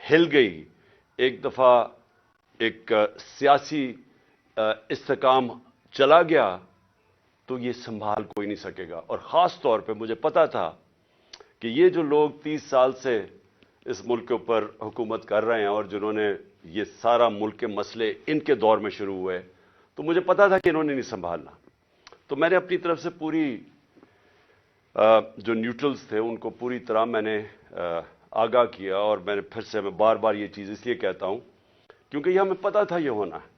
ہل گئی، ایک دفعہ ایک سیاسی استحکام چلا گیا تو یہ سنبھال کوئی نہیں سکے گا۔ اور خاص طور پہ مجھے پتا تھا کہ یہ جو لوگ 30 سال سے اس ملک کے اوپر حکومت کر رہے ہیں اور جنہوں نے یہ سارا ملک کے مسئلے ان کے دور میں شروع ہوئے، تو مجھے پتا تھا کہ انہوں نے نہیں سنبھالنا۔ تو میں نے اپنی طرف سے پوری جو نیوٹرلز تھے ان کو پوری طرح میں نے آگاہ کیا، اور میں نے پھر سے میں بار بار یہ چیز اس لیے کہتا ہوں کیونکہ یہ ہمیں پتا تھا یہ ہونا ہے۔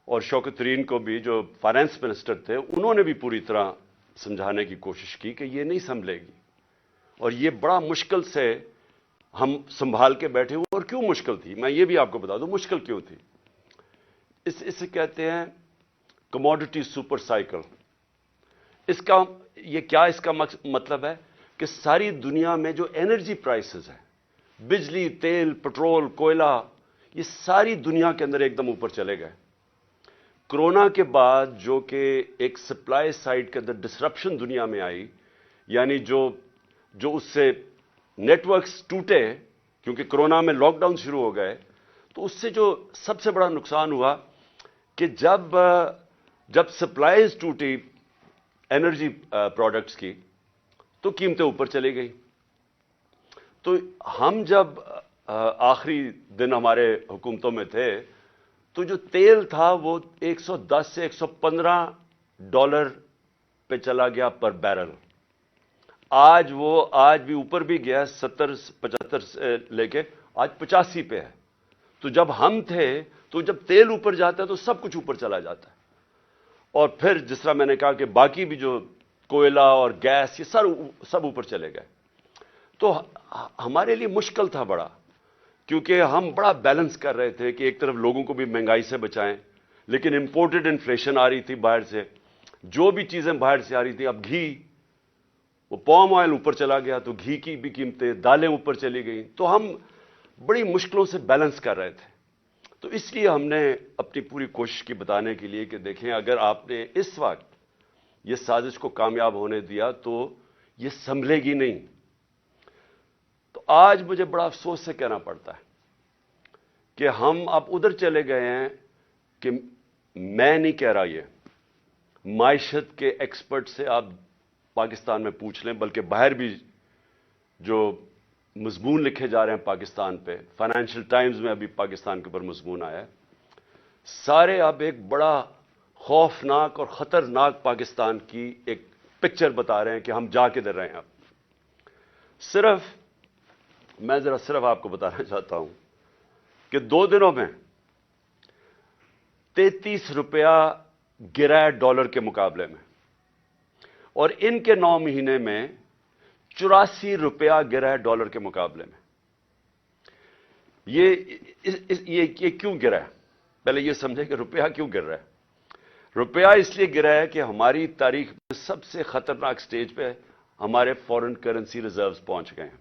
اور شوکت ترین کو بھی جو فائنانس منسٹر تھے انہوں نے بھی پوری طرح سمجھانے کی کوشش کی کہ یہ نہیں سنبھلے گی، اور یہ بڑا مشکل سے ہم سنبھال کے بیٹھے ہوئے۔ اور کیوں مشکل تھی میں یہ بھی آپ کو بتا دوں، مشکل کیوں تھی۔ اسے کہتے ہیں کموڈٹی سپر سائیکل۔ اس کا مطلب ہے کہ ساری دنیا میں جو انرجی پرائسز ہیں، بجلی، تیل، پٹرول، کوئلہ، یہ ساری دنیا کے اندر ایک دم اوپر چلے گئے۔ کرونا کے بعد جو کہ ایک سپلائی سائڈ کے اندر ڈسرپشن دنیا میں آئی، یعنی جو اس سے نیٹ ورکس ٹوٹے کیونکہ کرونا میں لاک ڈاؤن شروع ہو گئے، تو اس سے جو سب سے بڑا نقصان ہوا کہ جب سپلائیز ٹوٹی انرجی پروڈکٹس کی تو قیمتیں اوپر چلی گئی۔ تو ہم جب آخری دن ہمارے حکومتوں میں تھے تو جو تیل تھا وہ 110 سے $115 پہ چلا گیا پر بیرل۔ آج بھی اوپر بھی گیا، 70-75 سے لے کے آج 85 پہ ہے۔ تو جب ہم تھے تو جب تیل اوپر جاتا ہے تو سب کچھ اوپر چلا جاتا ہے، اور پھر جس طرح میں نے کہا کہ باقی بھی جو کوئلہ اور گیس یہ سب اوپر چلے گئے۔ تو ہمارے لیے مشکل تھا بڑا، کیونکہ ہم بڑا بیلنس کر رہے تھے کہ ایک طرف لوگوں کو بھی مہنگائی سے بچائیں، لیکن امپورٹڈ انفلیشن آ رہی تھی باہر سے، جو بھی چیزیں باہر سے آ رہی تھی۔ اب گھی، وہ پام آئل اوپر چلا گیا تو گھی کی بھی قیمتیں، دالیں اوپر چلی گئیں، تو ہم بڑی مشکلوں سے بیلنس کر رہے تھے۔ تو اس لیے ہم نے اپنی پوری کوشش کی بتانے کے لیے کہ دیکھیں اگر آپ نے اس وقت یہ سازش کو کامیاب ہونے دیا تو یہ سنبھلے گی نہیں۔ تو آج مجھے بڑا افسوس سے کہنا پڑتا ہے کہ ہم اب ادھر چلے گئے ہیں کہ میں نہیں کہہ رہا، یہ معیشت کے ایکسپرٹ سے آپ پاکستان میں پوچھ لیں، بلکہ باہر بھی جو مضمون لکھے جا رہے ہیں پاکستان پہ، فائنینشیل ٹائمز میں ابھی پاکستان کے اوپر مضمون آیا ہے، سارے اب ایک بڑا خوفناک اور خطرناک پاکستان کی ایک پکچر بتا رہے ہیں کہ ہم جا کدھر رہے ہیں۔ اب میں صرف آپ کو بتانا چاہتا ہوں کہ 2 دنوں میں 33 روپیہ گرا ہے ڈالر کے مقابلے میں، اور ان کے 9 مہینے میں 84 روپیہ گرا ہے ڈالر کے مقابلے میں۔ یہ کیوں گرا ہے؟ پہلے یہ سمجھیں کہ روپیہ کیوں گر رہا ہے۔ روپیہ اس لیے گرا ہے کہ ہماری تاریخ میں سب سے خطرناک سٹیج پہ ہمارے فورن کرنسی ریزروز پہنچ گئے ہیں۔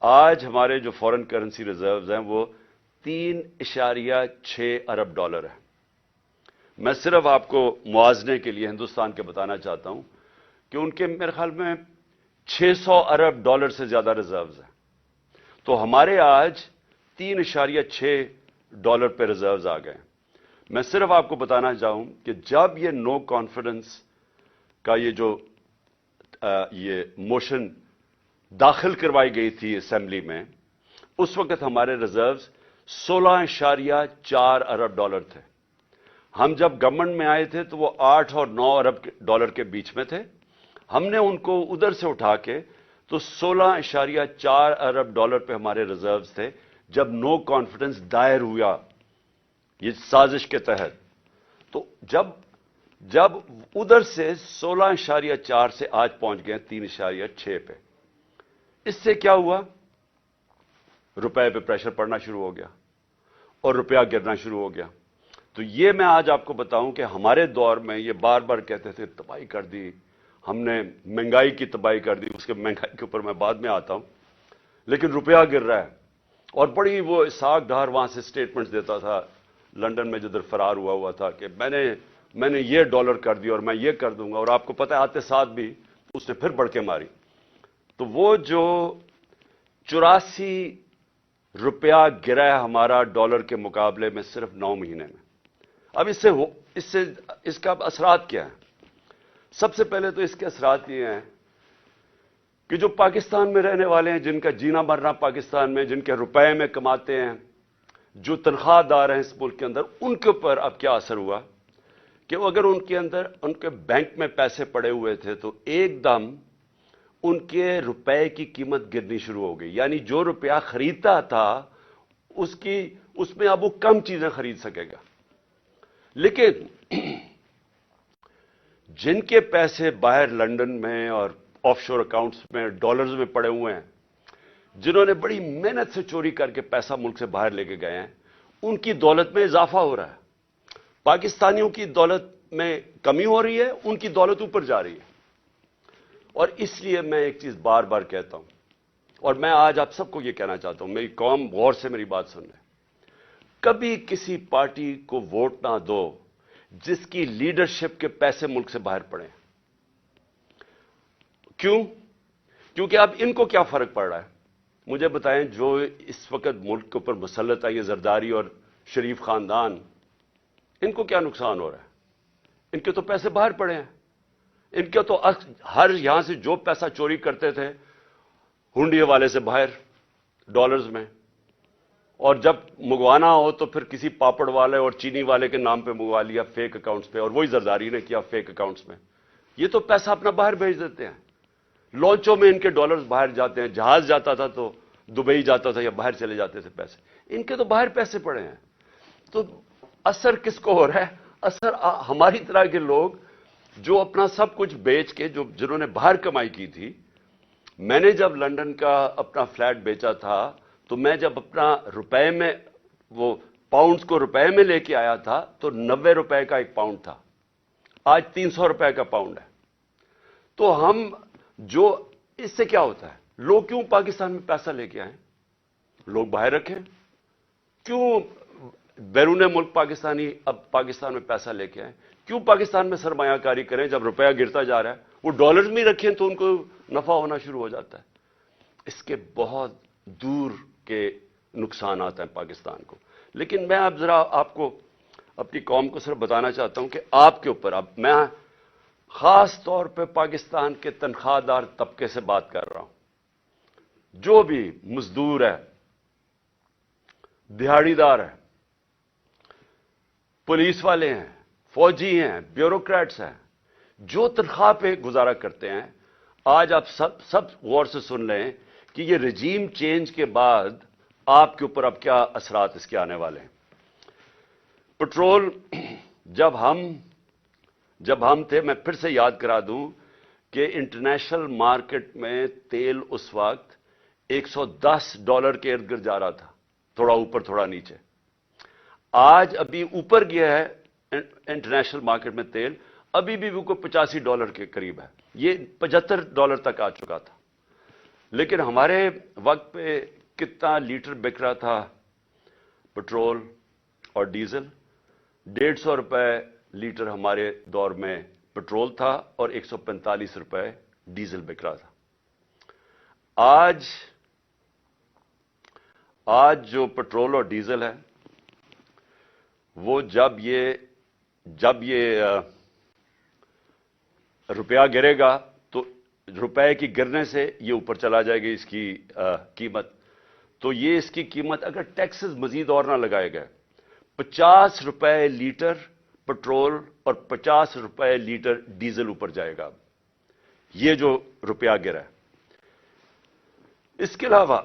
آج ہمارے جو فورن کرنسی ریزروز ہیں وہ 3.6 ارب ڈالر ہے۔ میں صرف آپ کو موازنے کے لیے ہندوستان کے بتانا چاہتا ہوں کہ ان کے میرے خیال میں 600 ارب ڈالر سے زیادہ ریزروز ہیں، تو ہمارے آج 3.6 ڈالر پہ ریزروز آ گئے۔ میں صرف آپ کو بتانا چاہوں کہ جب یہ نو کانفیڈنس کا یہ موشن داخل کروائی گئی تھی اسمبلی میں، اس وقت ہمارے ریزروز 16.4 ارب ڈالر تھے۔ ہم جب گورنمنٹ میں آئے تھے تو وہ 8 اور 9 ارب ڈالر کے بیچ میں تھے۔ ہم نے ان کو ادھر سے اٹھا کے تو 16.4 ارب ڈالر پہ ہمارے ریزروز تھے جب نو کانفیڈنس دائر ہوا یہ سازش کے تحت۔ تو جب ادھر سے 16.4 سے آج پہنچ گئے 3.6 پہ، اس سے کیا ہوا؟ روپے پہ پریشر پڑنا شروع ہو گیا اور روپیہ گرنا شروع ہو گیا۔ تو یہ میں آج آپ کو بتاؤں کہ ہمارے دور میں یہ بار بار کہتے تھے تباہی کر دی ہم نے، مہنگائی کی تباہی کر دی، اس کے مہنگائی کے اوپر میں بعد میں آتا ہوں، لیکن روپیہ گر رہا ہے۔ اور بڑی وہ اسحاق ڈار وہاں سے سٹیٹمنٹس دیتا تھا لنڈن میں جدھر فرار ہوا تھا کہ میں نے یہ ڈالر کر دی اور میں یہ کر دوں گا، اور آپ کو پتہ ہے آتے ساتھ بھی اس نے پھر بڑھ کے ماری۔ تو وہ جو 84 روپیہ گرا ہے ہمارا ڈالر کے مقابلے میں صرف 9 مہینے میں. اب اس کا اثرات کیا ہیں؟ سب سے پہلے تو اس کے اثرات یہ ہیں کہ جو پاکستان میں رہنے والے ہیں، جن کا جینا مرنا پاکستان میں، جن کے روپے میں کماتے ہیں، جو تنخواہ دار ہیں اس ملک کے اندر، ان کے اوپر اب کیا اثر ہوا کہ اگر ان کے بینک میں پیسے پڑے ہوئے تھے تو ایک دم ان کے روپے کی قیمت گرنی شروع ہو گئی. یعنی جو روپیہ خریدتا تھا اس میں اب وہ کم چیزیں خرید سکے گا. لیکن جن کے پیسے باہر لندن میں اور آف شور اکاؤنٹس میں ڈالرز میں پڑے ہوئے ہیں، جنہوں نے بڑی محنت سے چوری کر کے پیسہ ملک سے باہر لے کے گئے ہیں، ان کی دولت میں اضافہ ہو رہا ہے. پاکستانیوں کی دولت میں کمی ہو رہی ہے، ان کی دولت اوپر جا رہی ہے. اور اس لیے میں ایک چیز بار بار کہتا ہوں، اور میں آج آپ سب کو یہ کہنا چاہتا ہوں، میری قوم غور سے میری بات سن رہے. کبھی کسی پارٹی کو ووٹ نہ دو جس کی لیڈرشپ کے پیسے ملک سے باہر پڑے. کیوں؟ کیونکہ اب ان کو کیا فرق پڑ رہا ہے؟ مجھے بتائیں. جو اس وقت ملک کے اوپر مسلط ہے، یہ زرداری اور شریف خاندان، ان کو کیا نقصان ہو رہا ہے؟ ان کے تو پیسے باہر پڑے ہیں. ان کے تو ہر یہاں سے جو پیسہ چوری کرتے تھے ہنڈیے والے سے باہر ڈالرز میں، اور جب منگوانا ہو تو پھر کسی پاپڑ والے اور چینی والے کے نام پہ منگوا لیا فیک اکاؤنٹس پہ، اور وہی زرداری نے کیا فیک اکاؤنٹس میں. یہ تو پیسہ اپنا باہر بھیج دیتے ہیں. لانچوں میں ان کے ڈالرز باہر جاتے ہیں. جہاز جاتا تھا تو دبئی جاتا تھا یا باہر چلے جاتے تھے پیسے. ان کے تو باہر پیسے پڑے ہیں. تو اثر کس کو ہو رہا ہے؟ اثر ہماری طرح کے لوگ جو اپنا سب کچھ بیچ کے، جنہوں نے باہر کمائی کی تھی. میں نے جب لندن کا اپنا فلیٹ بیچا تھا تو میں جب اپنا روپے میں، وہ پاؤنڈز کو روپے میں لے کے آیا تھا تو 90 روپے کا ایک پاؤنڈ تھا. آج 300 روپے کا پاؤنڈ ہے. تو ہم جو اس سے کیا ہوتا ہے؟ لوگ کیوں پاکستان میں پیسہ لے کے آئیں؟ لوگ باہر رکھیں. کیوں بیرون ملک پاکستانی اب پاکستان میں پیسہ لے کے آئیں؟ کیوں پاکستان میں سرمایہ کاری کریں جب روپیہ گرتا جا رہا ہے؟ وہ ڈالرز میں رکھیں تو ان کو نفع ہونا شروع ہو جاتا ہے. اس کے بہت دور کے نقصانات ہیں پاکستان کو. لیکن میں اب ذرا آپ کو، اپنی قوم کو صرف بتانا چاہتا ہوں کہ آپ کے اوپر، اب میں خاص طور پہ پاکستان کے تنخواہ دار طبقے سے بات کر رہا ہوں. جو بھی مزدور ہے، دہاڑی دار ہے، پولیس والے ہیں، فوجی ہیں، بیوروکریٹس ہیں، جو تنخواہ پہ گزارا کرتے ہیں، آج آپ سب غور سے سن لیں کہ یہ رجیم چینج کے بعد آپ کے اوپر اب کیا اثرات اس کے آنے والے ہیں. پٹرول جب ہم تھے، میں پھر سے یاد کرا دوں کہ انٹرنیشنل مارکیٹ میں تیل اس وقت $110 کے ارد گرد جا رہا تھا، تھوڑا اوپر تھوڑا نیچے. آج ابھی اوپر گیا ہے انٹرنیشنل مارکیٹ میں تیل، ابھی بھی وہ کو $85 کے قریب ہے. یہ $75 تک آ چکا تھا. لیکن ہمارے وقت پہ کتنا لیٹر بک رہا تھا پٹرول اور ڈیزل؟ 150 روپے لیٹر ہمارے دور میں پٹرول تھا اور 145 روپے ڈیزل بک رہا تھا. آج جو پٹرول اور ڈیزل ہے، وہ جب یہ روپیہ گرے گا تو روپے کی گرنے سے یہ اوپر چلا جائے گی اس کی قیمت. تو یہ اس کی قیمت اگر ٹیکسز مزید اور نہ لگائے گئے، 50 روپے لیٹر پٹرول اور 50 روپے لیٹر ڈیزل اوپر جائے گا یہ جو روپیہ گرا ہے. اس کے علاوہ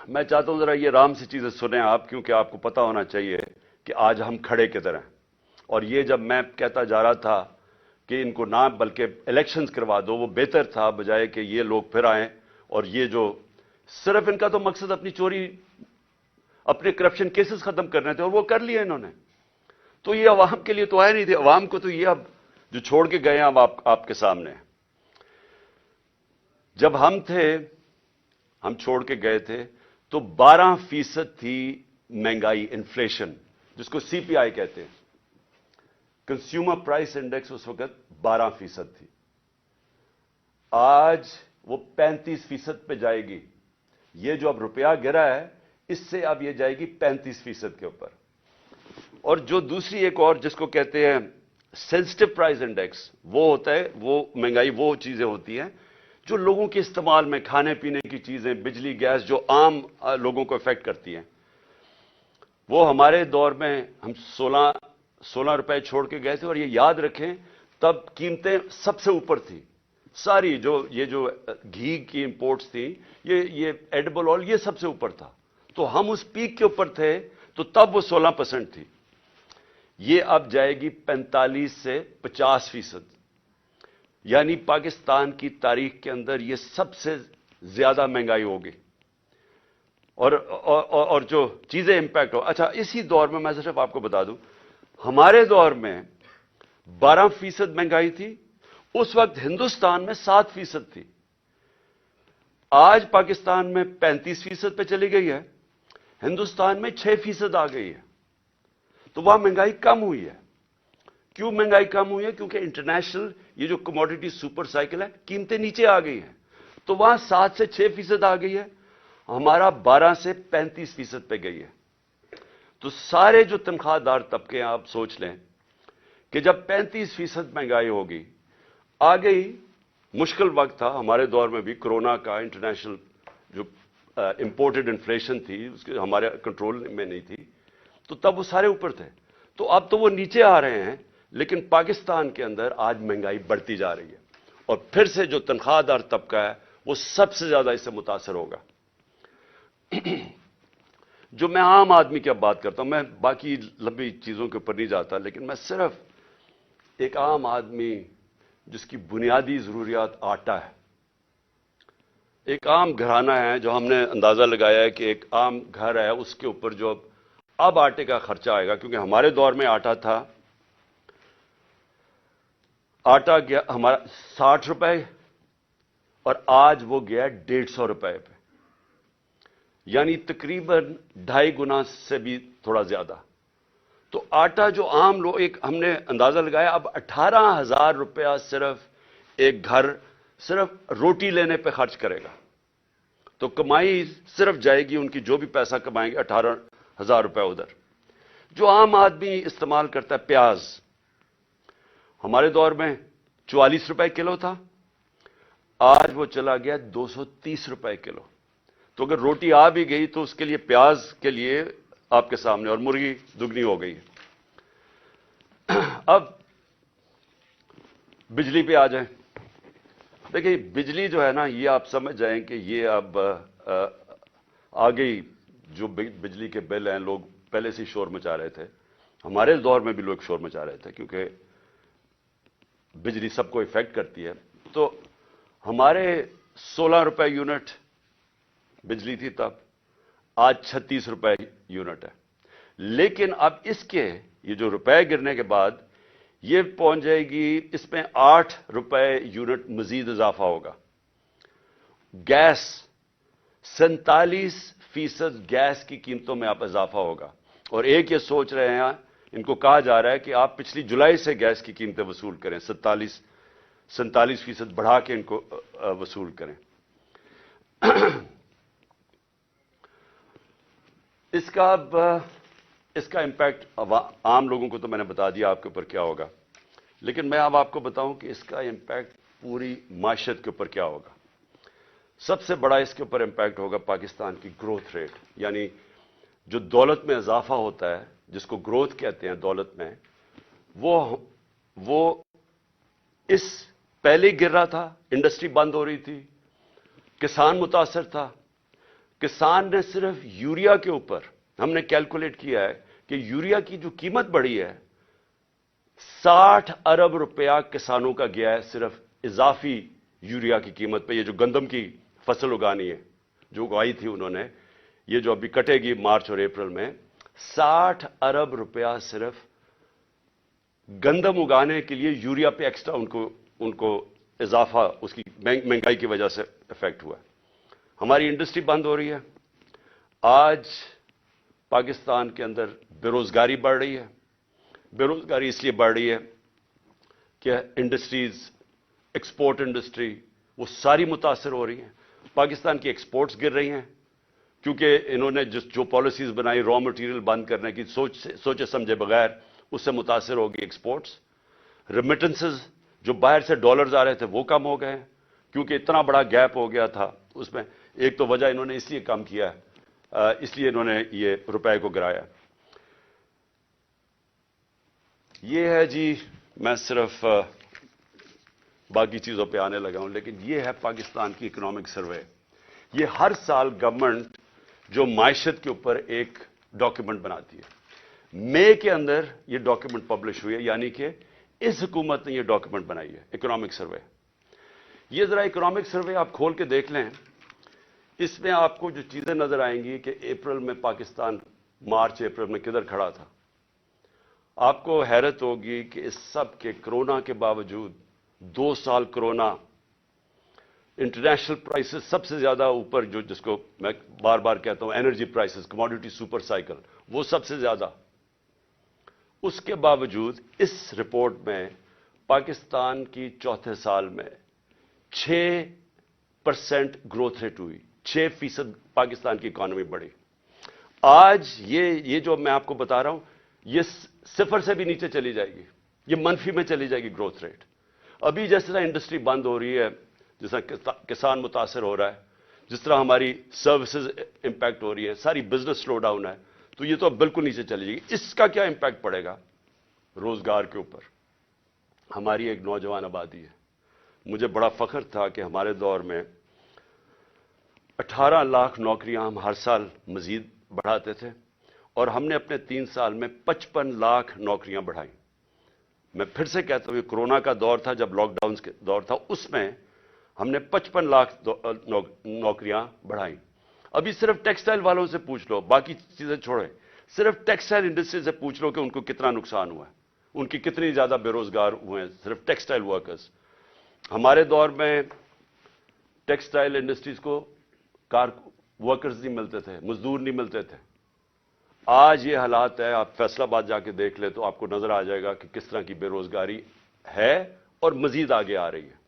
میں چاہتا ہوں ذرا یہ رام سی چیزیں سنیں آپ، کیونکہ آپ کو پتا ہونا چاہیے کہ آج ہم کھڑے کدھر ہیں. اور یہ جب میں کہتا جا رہا تھا کہ ان کو نہ بلکہ الیکشنز کروا دو، وہ بہتر تھا بجائے کہ یہ لوگ پھر آئیں. اور یہ جو صرف ان کا تو مقصد اپنی چوری، اپنے کرپشن کیسز ختم کرنے تھے، اور وہ کر لیے انہوں نے. تو یہ عوام کے لیے تو آئے نہیں تھے. عوام کو تو یہ اب جو چھوڑ کے گئے ہیں اب آپ کے سامنے. جب ہم چھوڑ کے گئے تھے تو 12% تھی مہنگائی، انفلیشن، جس کو CPI کہتے ہیں. کنزیومر پرائس انڈیکس اس وقت 12% تھی. آج وہ 35% پہ جائے گی. یہ جو اب روپیہ گرا ہے اس سے اب یہ جائے گی 35% کے اوپر. اور جو دوسری ایک اور جس کو کہتے ہیں سینسٹیو پرائز انڈیکس، وہ ہوتا ہے، وہ مہنگائی وہ چیزیں ہوتی ہیں جو لوگوں کے استعمال میں، کھانے پینے کی چیزیں، بجلی، گیس، جو عام لوگوں کو افیکٹ کرتی ہیں. وہ ہمارے دور میں ہم 16 روپے چھوڑ کے گئے تھے، اور یہ یاد رکھیں تب قیمتیں سب سے اوپر تھی. ساری یہ جو گھی کی امپورٹس تھیں، یہ ایڈیبل آئل، یہ سب سے اوپر تھا. تو ہم اس پیک کے اوپر تھے، تو تب وہ 16% تھی. یہ اب جائے گی 45 سے 50%. یعنی پاکستان کی تاریخ کے اندر یہ سب سے زیادہ مہنگائی ہوگی. اور جو چیزیں امپیکٹ ہو. اچھا، اسی دور میں صرف آپ کو بتا دوں، ہمارے دور میں 12% مہنگائی تھی. اس وقت ہندوستان میں 7% تھی. آج پاکستان میں 35% پہ چلی گئی ہے، ہندوستان میں 6% آ گئی ہے. تو وہاں مہنگائی کم ہوئی ہے. کیوں مہنگائی کم ہوئی ہے؟ کیونکہ انٹرنیشنل یہ جو کموڈیٹی سپر سائیکل ہے، قیمتیں نیچے آ گئی ہیں. تو وہاں 7 سے 6% آ گئی ہے، ہمارا 12 سے 35% پہ گئی ہے. تو سارے جو تنخواہ دار طبقے ہیں، آپ سوچ لیں کہ جب 35% مہنگائی ہوگی، آ گئی. مشکل وقت تھا ہمارے دور میں بھی، کرونا کا، انٹرنیشنل جو امپورٹڈ انفلیشن تھی اس کے ہمارے کنٹرول میں نہیں تھی، تو تب وہ سارے اوپر تھے. تو اب تو وہ نیچے آ رہے ہیں، لیکن پاکستان کے اندر آج مہنگائی بڑھتی جا رہی ہے. اور پھر سے جو تنخواہ دار طبقہ ہے وہ سب سے زیادہ اس سے متاثر ہوگا. جو میں عام آدمی کی اب بات کرتا ہوں، میں باقی لمبی چیزوں کے اوپر نہیں جاتا، لیکن میں صرف ایک عام آدمی جس کی بنیادی ضروریات آٹا ہے، ایک عام گھرانہ ہے، جو ہم نے اندازہ لگایا ہے کہ ایک عام گھر ہے، اس کے اوپر جو اب آٹے کا خرچہ آئے گا، کیونکہ ہمارے دور میں آٹا تھا، آٹا گیا ہمارا 60 روپے، اور آج وہ گیا 150 روپے پہ. یعنی تقریباً 2.5 گنا سے بھی تھوڑا زیادہ. تو آٹا جو عام لوگ، ایک ہم نے اندازہ لگایا اب 18,000 روپیہ صرف ایک گھر صرف روٹی لینے پہ خرچ کرے گا. تو کمائی صرف جائے گی ان کی، جو بھی پیسہ کمائیں گے 18,000 روپے ادھر. جو عام آدمی استعمال کرتا ہے پیاز، ہمارے دور میں 44 روپے کلو تھا، آج وہ چلا گیا 230 روپے کلو. تو اگر روٹی آ بھی گئی تو اس کے لیے، پیاز کے لیے آپ کے سامنے، اور مرغی دگنی ہو گئی. اب بجلی پہ آ جائیں. دیکھیں بجلی جو ہے نا، یہ آپ سمجھ جائیں کہ یہ اب آ گئی. جو بجلی کے بل ہیں، لوگ پہلے سے شور مچا رہے تھے، ہمارے دور میں بھی لوگ شور مچا رہے تھے، کیونکہ بجلی سب کو افیکٹ کرتی ہے. تو ہمارے 16 روپے یونٹ بجلی تھی تب، آج 36 روپے یونٹ ہے. لیکن اب اس کے یہ جو روپے گرنے کے بعد یہ پہنچ جائے گی، اس میں 8 روپے یونٹ مزید اضافہ ہوگا. گیس 47% گیس کی قیمتوں میں اب اضافہ ہوگا. اور ایک یہ سوچ رہے ہیں، ان کو کہا جا رہا ہے کہ آپ پچھلی جولائی سے گیس کی قیمتیں وصول کریں، 47% بڑھا کے ان کو وصول کریں. اس کا امپیکٹ عام لوگوں کو تو میں نے بتا دیا آپ کے اوپر کیا ہوگا، لیکن میں اب آپ کو بتاؤں کہ اس کا امپیکٹ پوری معیشت کے اوپر کیا ہوگا. سب سے بڑا اس کے اوپر امپیکٹ ہوگا پاکستان کی گروتھ ریٹ. یعنی جو دولت میں اضافہ ہوتا ہے، جس کو گروتھ کہتے ہیں دولت میں، وہ اس پہلے گر رہا تھا. انڈسٹری بند ہو رہی تھی، کسان متاثر تھا. کسان نے صرف یوریا کے اوپر، ہم نے کیلکولیٹ کیا ہے کہ یوریا کی جو قیمت بڑھی ہے، 60 ارب روپیہ کسانوں کا گیا ہے صرف اضافی یوریا کی قیمت پہ. یہ جو گندم کی فصل اگانی ہے، جو اگائی تھی انہوں نے، یہ جو ابھی کٹے گی مارچ اور اپریل میں، 60 ارب روپیہ صرف گندم اگانے کے لیے یوریا پہ ایکسٹرا ان کو اضافہ اس کی مہنگائی کی وجہ سے افیکٹ ہوا ہے. ہماری انڈسٹری بند ہو رہی ہے. آج پاکستان کے اندر بے روزگاری بڑھ رہی ہے. بے روزگاری اس لیے بڑھ رہی ہے کہ انڈسٹریز، ایکسپورٹ انڈسٹری، وہ ساری متاثر ہو رہی ہیں. پاکستان کی ایکسپورٹس گر رہی ہیں. کیونکہ انہوں نے جو پالیسیز بنائی را مٹیریل بند کرنے کی سوچے سمجھے بغیر، اس سے متاثر ہوگی ایکسپورٹس. ریمیٹنسز جو باہر سے ڈالرز آ رہے تھے وہ کم ہو گئے، کیونکہ اتنا بڑا گیپ ہو گیا تھا اس میں. ایک تو وجہ انہوں نے اس لیے کم کیا ہے، اس لیے انہوں نے یہ روپے کو گرایا. یہ ہے جی، میں صرف باقی چیزوں پہ آنے لگا ہوں، لیکن یہ ہے پاکستان کی اکنامک سروے. یہ ہر سال گورنمنٹ جو معیشت کے اوپر ایک ڈاکیومنٹ بناتی ہے. مئی کے اندر یہ ڈاکیومنٹ پبلش ہوئی ہے، یعنی کہ اس حکومت نے یہ ڈاکیومنٹ بنائی ہے، اکنامک سروے. یہ ذرا اکنامک سروے آپ کھول کے دیکھ لیں. اس میں آپ کو جو چیزیں نظر آئیں گی کہ اپریل میں پاکستان مارچ اپریل میں کدھر کھڑا تھا. آپ کو حیرت ہوگی کہ اس سب کے کرونا کے باوجود 2 سال کرونا، انٹرنیشنل پرائسز سب سے زیادہ اوپر، جس کو میں بار بار کہتا ہوں energy prices, commodity super cycle, وہ سب سے زیادہ. اس کے باوجود اس رپورٹ میں پاکستان کی چوتھے سال میں 6% گروتھ ریٹ ہوئی، 6% پاکستان کی اکانومی بڑھی. آج یہ جو میں آپ کو بتا رہا ہوں، یہ 0 سے بھی نیچے چلی جائے گی، یہ منفی میں چلی جائے گی گروتھ ریٹ. ابھی جس طرح انڈسٹری بند ہو رہی ہے، جس طرح کسان متاثر ہو رہا ہے، جس طرح ہماری سروسز امپیکٹ ہو رہی ہے، ساری بزنس سلو ڈاؤن ہے، تو یہ تو اب بالکل نیچے چلی جائے گی. اس کا کیا امپیکٹ پڑے گا؟ روزگار کے اوپر. ہماری ایک نوجوان آبادی ہے. مجھے بڑا فخر تھا کہ ہمارے دور میں 18 لاکھ نوکریاں ہم ہر سال مزید بڑھاتے تھے، اور ہم نے اپنے 3 سال میں 55 لاکھ نوکریاں بڑھائیں. میں پھر سے کہتا ہوں، یہ کرونا کا دور تھا، جب لاک ڈاؤن کا دور تھا، اس میں ہم نے 55 لاکھ نوکریاں بڑھائیں. ابھی صرف ٹیکسٹائل والوں سے پوچھ لو، باقی چیزیں چھوڑیں، صرف ٹیکسٹائل انڈسٹری سے پوچھ لو کہ ان کو کتنا نقصان ہوا ہے، ان کی کتنی زیادہ بے روزگار ہوئے ہیں صرف ٹیکسٹائل ورکرز. ہمارے دور میں ٹیکسٹائل انڈسٹریز کو ورکرز نہیں ملتے تھے، مزدور نہیں ملتے تھے. آج یہ حالات ہے، آپ فیصل آباد جا کے دیکھ لیں تو آپ کو نظر آ جائے گا کہ کس طرح کی بے روزگاری ہے اور مزید آگے آ رہی ہے.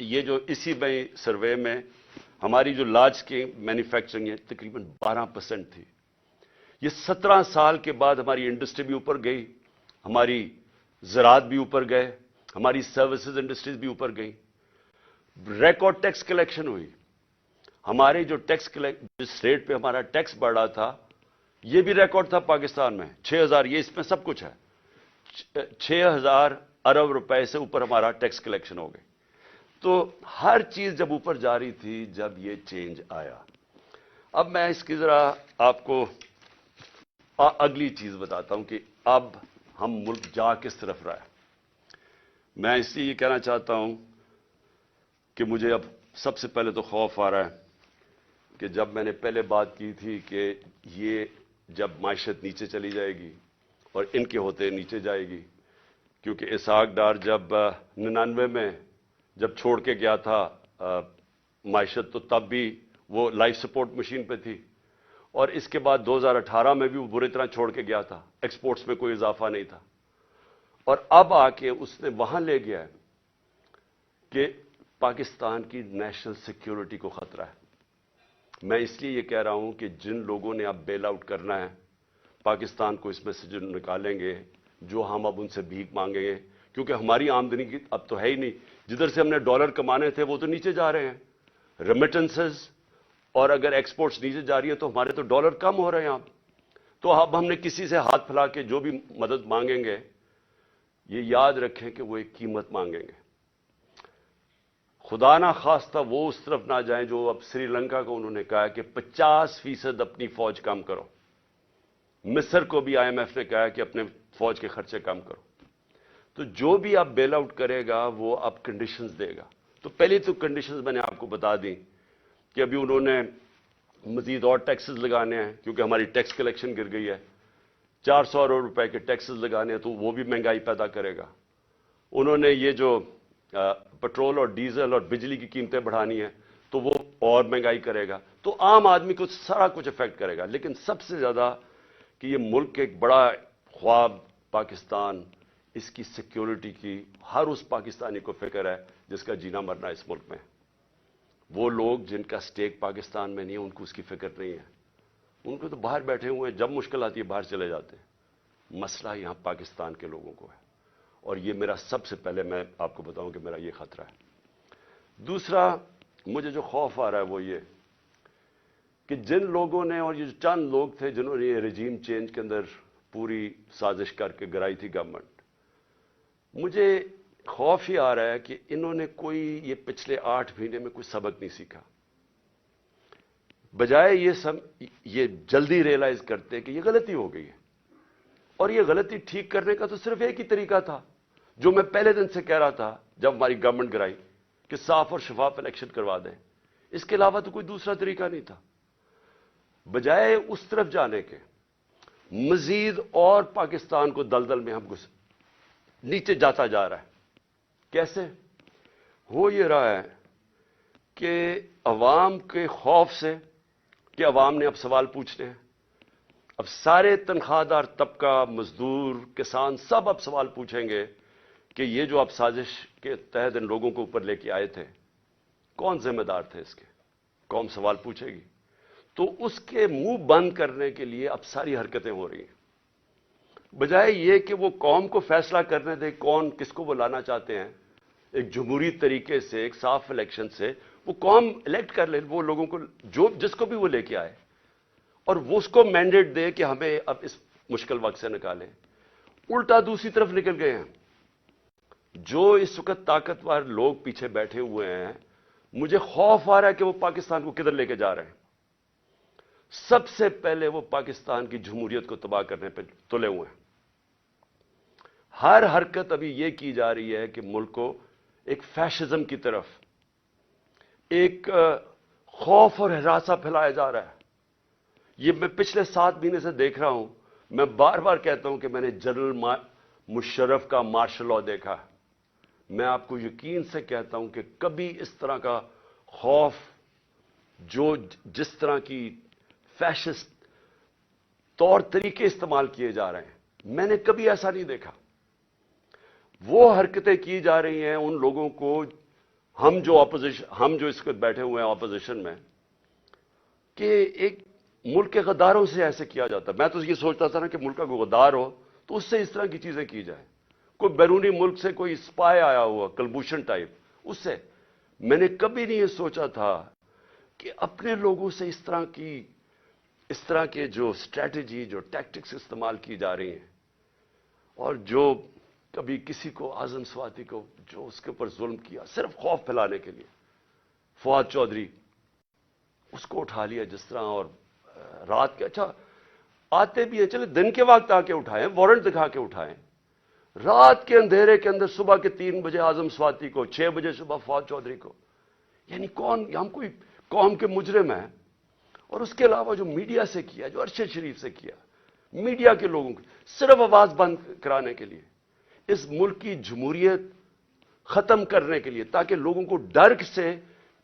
یہ جو اسی میں سروے میں ہماری جو لارج اسکیل مینوفیکچرنگ ہے تقریباً 12% تھی. یہ 17 سال کے بعد ہماری انڈسٹری بھی اوپر گئی، ہماری زراعت بھی اوپر گئے، ہماری سروسز انڈسٹریز بھی اوپر گئی. ریکارڈ ٹیکس کلیکشن ہوئی. ہمارے جو جس ریٹ پہ ہمارا ٹیکس بڑھ رہا تھا، یہ بھی ریکارڈ تھا پاکستان میں. 6000، یہ اس میں سب کچھ ہے، 6000 ارب روپے سے اوپر ہمارا ٹیکس کلیکشن ہو گئی. تو ہر چیز جب اوپر جا رہی تھی، جب یہ چینج آیا. اب میں اس کی ذرا آپ کو اگلی چیز بتاتا ہوں کہ اب ہم ملک جا کس طرف رہا ہے. میں اس لیے یہ کہنا چاہتا ہوں کہ مجھے اب سب سے پہلے تو خوف آ رہا ہے کہ جب میں نے پہلے بات کی تھی کہ یہ جب معیشت نیچے چلی جائے گی اور ان کے ہوتے نیچے جائے گی، کیونکہ اسحاق ڈار جب 99 میں جب چھوڑ کے گیا تھا معیشت، تو تب بھی وہ لائف سپورٹ مشین پہ تھی، اور اس کے بعد 2018 میں بھی وہ بری طرح چھوڑ کے گیا تھا، ایکسپورٹس میں کوئی اضافہ نہیں تھا. اور اب آ کے اس نے وہاں لے گیا ہے کہ پاکستان کی نیشنل سیکیورٹی کو خطرہ ہے. میں اس لیے یہ کہہ رہا ہوں کہ جن لوگوں نے اب بیل آؤٹ کرنا ہے پاکستان کو، اس میں سے جو نکالیں گے، جو ہم اب ان سے بھیک مانگیں گے، کیونکہ ہماری آمدنی کی اب تو ہے ہی نہیں. جدھر سے ہم نے ڈالر کمانے تھے وہ تو نیچے جا رہے ہیں، ریمیٹنسز، اور اگر ایکسپورٹس نیچے جا رہی ہے تو ہمارے تو ڈالر کم ہو رہے ہیں اب. تو اب ہم نے کسی سے ہاتھ پھیلا کے جو بھی مدد مانگیں گے، یہ یاد رکھیں کہ وہ ایک قیمت مانگیں گے. خدا نہ خواستہ وہ اس طرف نہ جائیں جو اب سری لنکا کو انہوں نے کہا کہ 50% اپنی فوج کم کرو. مصر کو بھی IMF نے کہا کہ اپنے فوج کے خرچے کم کرو. تو جو بھی اب بیل آؤٹ کرے گا وہ اب کنڈیشنز دے گا. تو پہلی تو کنڈیشنز میں نے آپ کو بتا دیں کہ ابھی انہوں نے مزید اور ٹیکسز لگانے ہیں، کیونکہ ہماری ٹیکس کلیکشن گر گئی ہے. 400 ارب روپے کے ٹیکسز لگانے ہیں، تو وہ بھی مہنگائی پیدا کرے گا. انہوں نے یہ جو پٹرول اور ڈیزل اور بجلی کی قیمتیں بڑھانی ہیں، تو وہ اور مہنگائی کرے گا. تو عام آدمی کو سارا کچھ افیکٹ کرے گا. لیکن سب سے زیادہ کہ یہ ملک ایک بڑا خواب پاکستان، اس کی سیکیورٹی کی ہر اس پاکستانی کو فکر ہے جس کا جینا مرنا اس ملک میں. وہ لوگ جن کا سٹیک پاکستان میں نہیں ہے ان کو اس کی فکر نہیں ہے، ان کو تو باہر بیٹھے ہوئے ہیں، جب مشکل آتی ہے باہر چلے جاتے ہیں۔ مسئلہ یہاں پاکستان کے لوگوں کو ہے، اور یہ میرا سب سے پہلے میں آپ کو بتاؤں کہ میرا یہ خطرہ ہے۔ دوسرا مجھے جو خوف آ رہا ہے وہ یہ کہ جن لوگوں نے، اور یہ جو چند لوگ تھے جنہوں نے یہ رجیم چینج کے اندر پوری سازش کر کے گرائی تھی گورنمنٹ، مجھے خوف ہی آ رہا ہے کہ انہوں نے کوئی یہ پچھلے 8 مہینے میں کوئی سبق نہیں سیکھا، بجائے یہ جلدی ریئلائز کرتے کہ یہ غلطی ہو گئی ہے، اور یہ غلطی ٹھیک کرنے کا تو صرف ایک ہی طریقہ تھا جو میں پہلے دن سے کہہ رہا تھا جب ہماری گورنمنٹ گرائی، کہ صاف اور شفاف الیکشن کروا دیں۔ اس کے علاوہ تو کوئی دوسرا طریقہ نہیں تھا۔ بجائے اس طرف جانے کے، مزید اور پاکستان کو دلدل میں ہم نیچے جاتا جا رہا ہے۔ کیسے ہو یہ رہا ہے کہ عوام کے خوف سے کہ عوام نے اب سوال پوچھنے ہیں، اب سارے تنخواہ دار طبقہ، مزدور، کسان سب اب سوال پوچھیں گے کہ یہ جو آپ سازش کے تحت ان لوگوں کو اوپر لے کے آئے تھے، کون ذمہ دار تھے اس کے؟ قوم سوال پوچھے گی۔ تو اس کے منہ بند کرنے کے لیے اب ساری حرکتیں ہو رہی ہیں، بجائے یہ کہ وہ قوم کو فیصلہ کرنے دے کون کس کو وہ لانا چاہتے ہیں، ایک جمہوری طریقے سے، ایک صاف الیکشن سے وہ قوم الیکٹ کر لے وہ لوگوں کو جس کو بھی وہ لے کے آئے، اور وہ اس کو مینڈیٹ دے کہ ہمیں اب اس مشکل وقت سے نکالیں۔ الٹا دوسری طرف نکل گئے ہیں۔ جو اس وقت طاقتور لوگ پیچھے بیٹھے ہوئے ہیں، مجھے خوف آ رہا ہے کہ وہ پاکستان کو کدھر لے کے جا رہے ہیں۔ سب سے پہلے وہ پاکستان کی جمہوریت کو تباہ کرنے پہ تلے ہوئے ہیں۔ ہر حرکت ابھی یہ کی جا رہی ہے کہ ملک کو ایک فیشزم کی طرف، ایک خوف اور ہراساں پھیلایا جا رہا ہے۔ یہ میں پچھلے 7 مہینے سے دیکھ رہا ہوں۔ میں بار بار کہتا ہوں کہ میں نے جنرل مشرف کا مارشل لاء دیکھا ہے۔ میں آپ کو یقین سے کہتا ہوں کہ کبھی اس طرح کا خوف، جس طرح کی فیشسٹ طور طریقے استعمال کیے جا رہے ہیں، میں نے کبھی ایسا نہیں دیکھا۔ وہ حرکتیں کی جا رہی ہیں ان لوگوں کو، ہم جو اس وقت بیٹھے ہوئے ہیں اپوزیشن میں، کہ ایک ملک کے غداروں سے ایسے کیا جاتا ہے۔ میں تو یہ سوچتا تھا نا کہ ملک کا کوئی غدار ہو تو اس سے اس طرح کی چیزیں کی جائیں، کوئی بیرونی ملک سے کوئی اسپائے آیا ہوا کلبوشن ٹائپ، اس سے میں نے کبھی نہیں یہ سوچا تھا کہ اپنے لوگوں سے اس طرح کے جو اسٹریٹجی، جو ٹیکٹکس استعمال کی جا رہی ہیں، اور جو کبھی کسی کو اعظم سواتی کو جو اس کے اوپر ظلم کیا صرف خوف پھیلانے کے لیے، فواد چودھری اس کو اٹھا لیا جس طرح، اور رات کے اچھا آتے بھی ہیں، چلے دن کے وقت آ کے اٹھائیں، وارنٹ دکھا کے اٹھائیں، رات کے اندھیرے کے اندر صبح کے 3 بجے اعظم سواتی کو، 6 بجے صبح فواد چودھری کو، یعنی ہم کوئی قوم کے مجرم ہیں؟ اور اس کے علاوہ جو میڈیا سے کیا، جو ارشد شریف سے کیا، میڈیا کے لوگوں کی صرف آواز بند کرانے کے لیے، اس ملک کی جمہوریت ختم کرنے کے لیے، تاکہ لوگوں کو ڈر سے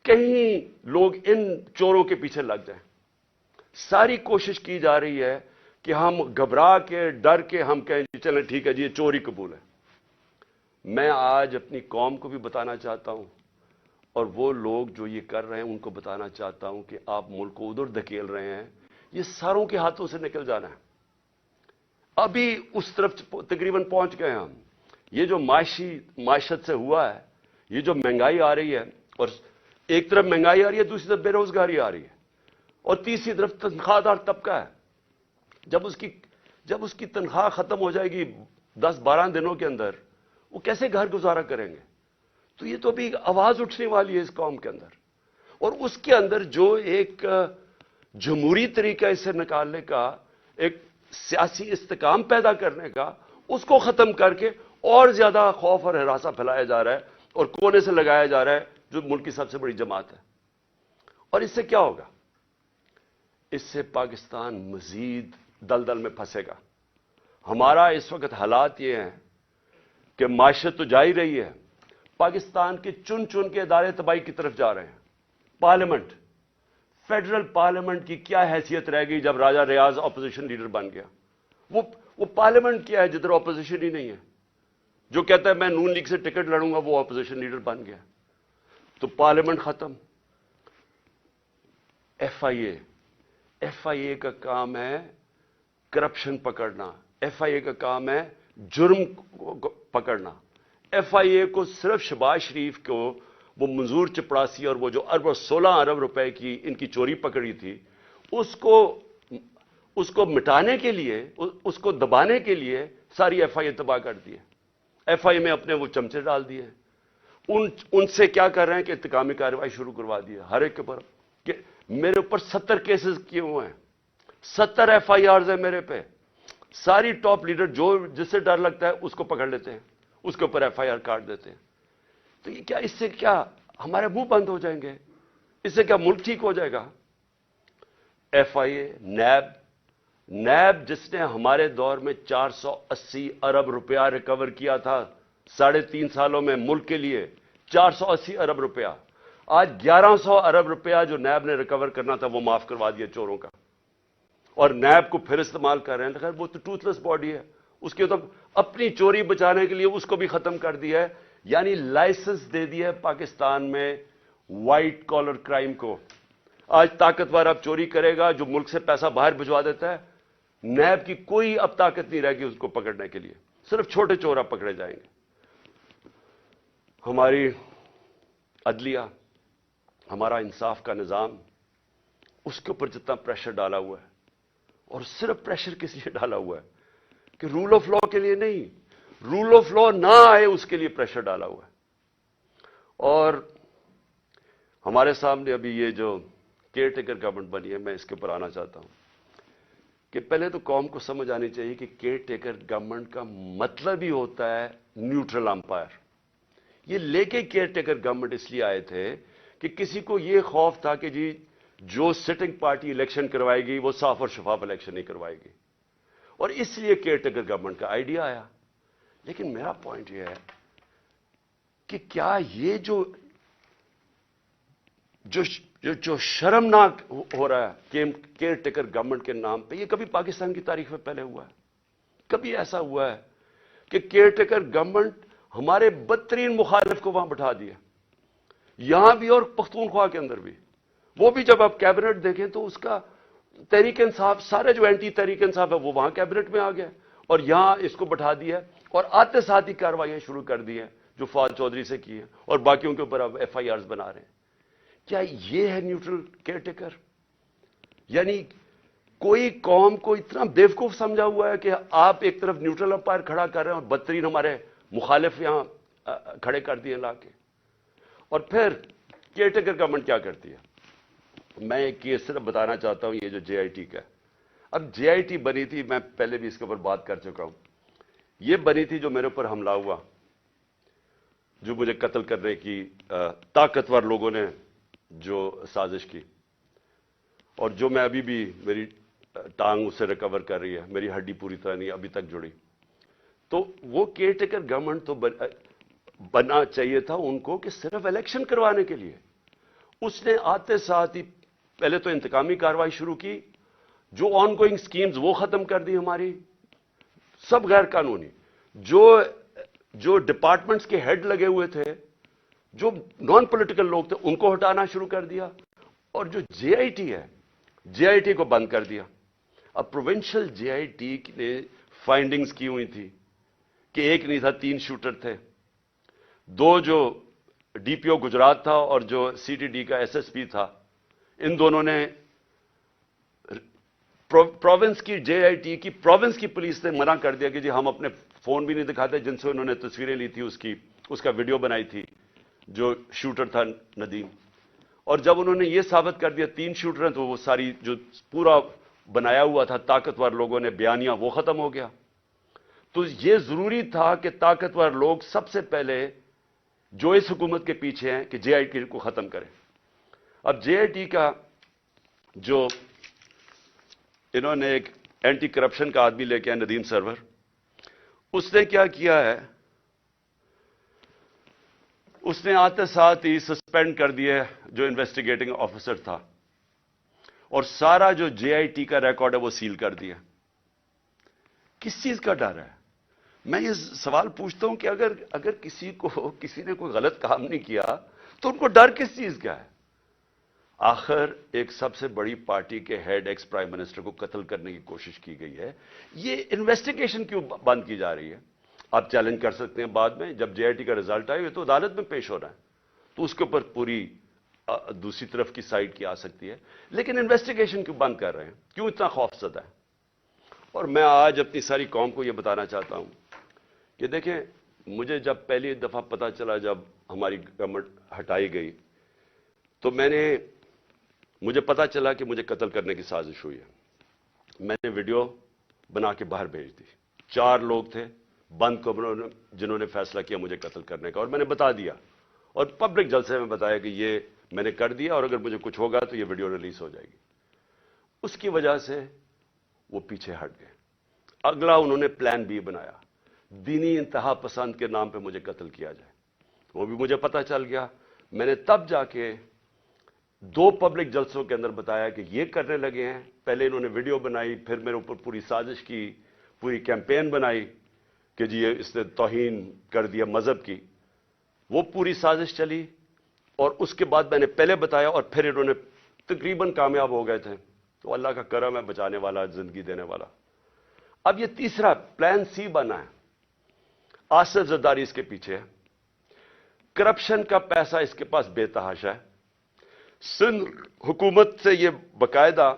کہیں لوگ ان چوروں کے پیچھے لگ جائیں۔ ساری کوشش کی جا رہی ہے کہ ہم گھبرا کے، ڈر کے ہم کہیں جی چلیں ٹھیک ہے جی یہ چوری قبول ہے۔ میں آج اپنی قوم کو بھی بتانا چاہتا ہوں، اور وہ لوگ جو یہ کر رہے ہیں ان کو بتانا چاہتا ہوں کہ آپ ملک کو ادھر دھکیل رہے ہیں، یہ ساروں کے ہاتھوں سے نکل جانا ہے۔ ابھی اس طرف تقریباً پہنچ گئے ہم۔ یہ جو معیشت سے ہوا ہے، یہ جو مہنگائی آ رہی ہے، اور ایک طرف مہنگائی آ رہی ہے، دوسری طرف بے روزگاری آ رہی ہے، اور تیسری طرف تنخواہ دار طبقہ ہے۔ جب اس کی تنخواہ ختم ہو جائے گی 10-12 دنوں کے اندر، وہ کیسے گھر گزارا کریں گے؟ تو یہ تو ابھی آواز اٹھنے والی ہے اس قوم کے اندر، اور اس کے اندر جو ایک جمہوری طریقہ اسے نکالنے کا، ایک سیاسی استحکام پیدا کرنے کا، اس کو ختم کر کے اور زیادہ خوف اور ہراساں پھیلایا جا رہا ہے، اور کونے سے لگایا جا رہا ہے جو ملک کی سب سے بڑی جماعت ہے۔ اور اس سے کیا ہوگا؟ اس سے پاکستان مزید دلدل میں پھنسے گا۔ ہمارا اس وقت حالات یہ ہیں کہ معیشت تو جا ہی رہی ہے، پاکستان کے چن کے ادارے تباہی کی طرف جا رہے ہیں۔ پارلیمنٹ، فیڈرل پارلیمنٹ کی کیا حیثیت رہ گئی جب راجہ ریاض اپوزیشن لیڈر بن گیا؟ وہ پارلیمنٹ کیا ہے جدھر اپوزیشن ہی نہیں ہے؟ جو کہتا ہے میں نون لیگ سے ٹکٹ لڑوں گا وہ اپوزیشن لیڈر بن گیا، تو پارلیمنٹ ختم۔ ایف آئی اے کا کام ہے کرپشن پکڑنا، ایف آئی اے کا کام ہے جرم کو پکڑنا. ایف آئی اے کو صرف شہباز شریف کو وہ منظور چپڑاسی اور وہ جو 16 ارب روپے کی ان کی چوری پکڑی تھی، اس کو مٹانے کے لیے، اس کو دبانے کے لیے ساری ایف آئی اے تباہ کر دی ہے. ایف آئی اے میں اپنے وہ چمچے ڈال دیے. ان سے کیا کر رہے ہیں کہ انتقامی کارروائی شروع کروا دی ہے ہر ایک کے اوپر. کہ میرے اوپر 70 کیسز کیے ہوئے ہیں، 70 ایف آئی آرز ہیں میرے پہ. ساری ٹاپ لیڈر جس سے ڈر لگتا ہے اس کو پکڑ لیتے ہیں، اس کے اوپر ایف آئی آر کاٹ دیتے ہیں. تو یہ کیا، اس سے کیا ہمارے منہ بند ہو جائیں گے؟ اس سے کیا ملک ٹھیک ہو جائے گا؟ ایف آئی اے، نیب جس نے ہمارے دور میں 480 ارب روپیہ ریکور کیا تھا 3.5 سالوں میں ملک کے لیے، 480 ارب روپیہ. آج 1100 ارب روپیہ جو نیب نے ریکور کرنا تھا وہ معاف کروا دیا چوروں کا، اور نیب کو پھر استعمال کر رہے ہیں. خیر وہ تو ٹوتھ لیس باڈی ہے، اس کے تو اپنی چوری بچانے کے لیے اس کو بھی ختم کر دیا ہے. یعنی لائسنس دے دیا ہے پاکستان میں وائٹ کالر کرائم کو. آج طاقتور اب چوری کرے گا جو ملک سے پیسہ باہر بھجوا دیتا ہے، نیب کی کوئی اب طاقت نہیں رہے گی اس کو پکڑنے کے لیے. صرف چھوٹے چور اب پکڑے جائیں گے. ہماری عدلیہ، ہمارا انصاف کا نظام، اس کے اوپر جتنا پریشر ڈالا ہوا ہے، اور صرف پریشر کس لیے ڈالا ہوا ہے کہ رول آف لا کے لیے نہیں، رول آف لا نہ آئے اس کے لیے پریشر ڈالا ہوا ہے. اور ہمارے سامنے ابھی یہ جو کیئر ٹیکر گورنمنٹ بنی ہے، میں اس کے اوپر آنا چاہتا ہوں کہ پہلے تو قوم کو سمجھ آنی چاہیے کہ کیئر ٹیکر گورنمنٹ کا مطلب ہی ہوتا ہے نیوٹرل امپائر. یہ لے کے کیئر ٹیکر گورنمنٹ اس لیے آئے تھے کہ کسی کو یہ خوف تھا کہ جی جو سٹنگ پارٹی الیکشن کروائے گی وہ صاف اور شفاف الیکشن نہیں کروائے گی، اور اس لیے کیئر ٹیکر گورنمنٹ کا آئیڈیا آیا. لیکن میرا پوائنٹ یہ ہے کہ کیا یہ جو شرمناک ہو رہا ہے کیئر ٹیکر گورنمنٹ کے نام پہ، یہ کبھی پاکستان کی تاریخ میں پہلے ہوا ہے؟ کبھی ایسا ہوا ہے کہ کیئر ٹیکر گورنمنٹ ہمارے بدترین مخالف کو وہاں بٹھا دیا، یہاں بھی اور پختونخوا کے اندر بھی؟ وہ بھی جب آپ کیبنٹ دیکھیں تو اس کا تحریک انصاف، سارے جو اینٹی تحریک انصاف ہے وہ وہاں کیبنٹ میں آ گیا، اور یہاں اس کو بٹھا دیا اور آتے ساتھ ہی کارروائیاں شروع کر دی ہیں جو فواد چودھری سے کی ہیں، اور باقیوں کے اوپر اب ایف آئی آرز بنا رہے ہیں. کیا یہ ہے نیوٹرل کیئر ٹیکر؟ یعنی کوئی قوم کو اتنا بیوقوف سمجھا ہوا ہے کہ آپ ایک طرف نیوٹرل امپائر کھڑا کر رہے ہیں اور بدترین ہمارے مخالف یہاں کھڑے کر دیے لا کے. اور پھر کیئر ٹیکر گورنمنٹ کیا کرتی ہے؟ میں ایک کیس صرف بتانا چاہتا ہوں، یہ جو جے آئی ٹی کا ہے. اب جے آئی ٹی بنی تھی، میں پہلے بھی اس کے اوپر بات کر چکا ہوں. یہ بنی تھی جو میرے اوپر حملہ ہوا، جو مجھے قتل کرنے کی طاقتور لوگوں نے جو سازش کی، اور جو میں ابھی بھی میری ٹانگ اس سے ریکور کر رہی ہے، میری ہڈی پوری طرح نہیں ابھی تک جڑی. تو وہ کیئر ٹیکر گورنمنٹ تو بننا چاہیے تھا ان کو کہ صرف الیکشن کروانے کے لیے. اس نے آتے ساتھ ہی پہلے تو انتقامی کارروائی شروع کی، جو آن گوئنگ سکیمز وہ ختم کر دی ہماری، سب غیر قانونی. جو ڈپارٹمنٹس کے ہیڈ لگے ہوئے تھے، جو نان پولیٹیکل لوگ تھے، ان کو ہٹانا شروع کر دیا. اور جو جے آئی ٹی ہے، جے آئی ٹی کو بند کر دیا. اب پروونشل جے آئی ٹی نے فائنڈنگز کی ہوئی تھی کہ ایک نہیں تھا، 3 شوٹر تھے. 2 جو ڈی پی او گجرات تھا اور جو سی ٹی ڈی کا ایس ایس پی تھا، ان دونوں نے پروونس کی جے آئی ٹی کی پروونس کی پولیس نے منع کر دیا کہ جی ہم اپنے فون بھی نہیں دکھاتے جن سے انہوں نے تصویریں لی تھی، اس کا ویڈیو بنائی تھی جو شوٹر تھا ندیم. اور جب انہوں نے یہ ثابت کر دیا 3 شوٹر ہیں، تو وہ ساری جو پورا بنایا ہوا تھا طاقتور لوگوں نے بیانیہ، وہ ختم ہو گیا. تو یہ ضروری تھا کہ طاقتور لوگ سب سے پہلے جو اس حکومت کے پیچھے ہیں کہ جے آئی ٹی کو ختم کریں. اب جے آئی ٹی کا جو انہوں نے ایک اینٹی کرپشن کا آدمی لے کے آئے، ندیم سرور، اس نے کیا کیا ہے، اس نے آتے ساتھ ہی سسپینڈ کر دیا جو انویسٹیگیٹنگ آفیسر تھا، اور سارا جو جے آئی ٹی کا ریکارڈ ہے وہ سیل کر دیا. کس چیز کا ڈر ہے؟ میں یہ سوال پوچھتا ہوں کہ اگر کسی نے کوئی غلط کام نہیں کیا تو ان کو ڈر کس چیز کا ہے؟ آخر ایک سب سے بڑی پارٹی کے ہیڈ ایکس پرائم منسٹر کو قتل کرنے کی کوشش کی گئی ہے. یہ انویسٹیگیشن کیوں بند کی جا رہی ہے؟ آپ چیلنج کر سکتے ہیں بعد میں جب جے آئی ٹی کا رزلٹ آئے تو عدالت میں پیش ہو رہا ہے, تو اس کے اوپر پوری دوسری طرف کی سائڈ کی آ سکتی ہے. لیکن انویسٹیگیشن کیوں بند کر رہے ہیں؟ کیوں اتنا خوف زدہ ہے؟ اور میں آج اپنی ساری قوم کو یہ بتانا چاہتا ہوں کہ دیکھیں, مجھے جب پہلی دفعہ پتا چلا جب ہماری گورنمنٹ ہٹائی گئی تو مجھے پتا چلا کہ مجھے قتل کرنے کی سازش ہوئی ہے. میں نے ویڈیو بنا کے باہر بھیج دی. 4 لوگ تھے بند کمروں میں جنہوں نے فیصلہ کیا مجھے قتل کرنے کا, اور میں نے بتا دیا اور پبلک جلسے میں بتایا کہ یہ میں نے کر دیا اور اگر مجھے کچھ ہوگا تو یہ ویڈیو ریلیز ہو جائے گی. اس کی وجہ سے وہ پیچھے ہٹ گئے. اگلا انہوں نے پلان بی بنایا, دینی انتہا پسند کے نام پہ مجھے قتل کیا جائے. وہ بھی مجھے پتا چل گیا. میں نے تب جا کے 2 پبلک جلسوں کے اندر بتایا کہ یہ کرنے لگے ہیں. پہلے انہوں نے ویڈیو بنائی, پھر میرے اوپر پوری سازش کی, پوری کیمپین بنائی کہ جی اس نے توہین کر دیا مذہب کی. وہ پوری سازش چلی اور اس کے بعد میں نے پہلے بتایا اور پھر انہوں نے تقریباً کامیاب ہو گئے تھے. تو اللہ کا کرم ہے, بچانے والا, زندگی دینے والا. اب یہ تیسرا پلان سی بنا ہے. آصف زرداری اس کے پیچھے ہے. کرپشن کا پیسہ اس کے پاس بے تحاشا ہے. سندھ حکومت سے یہ باقاعدہ,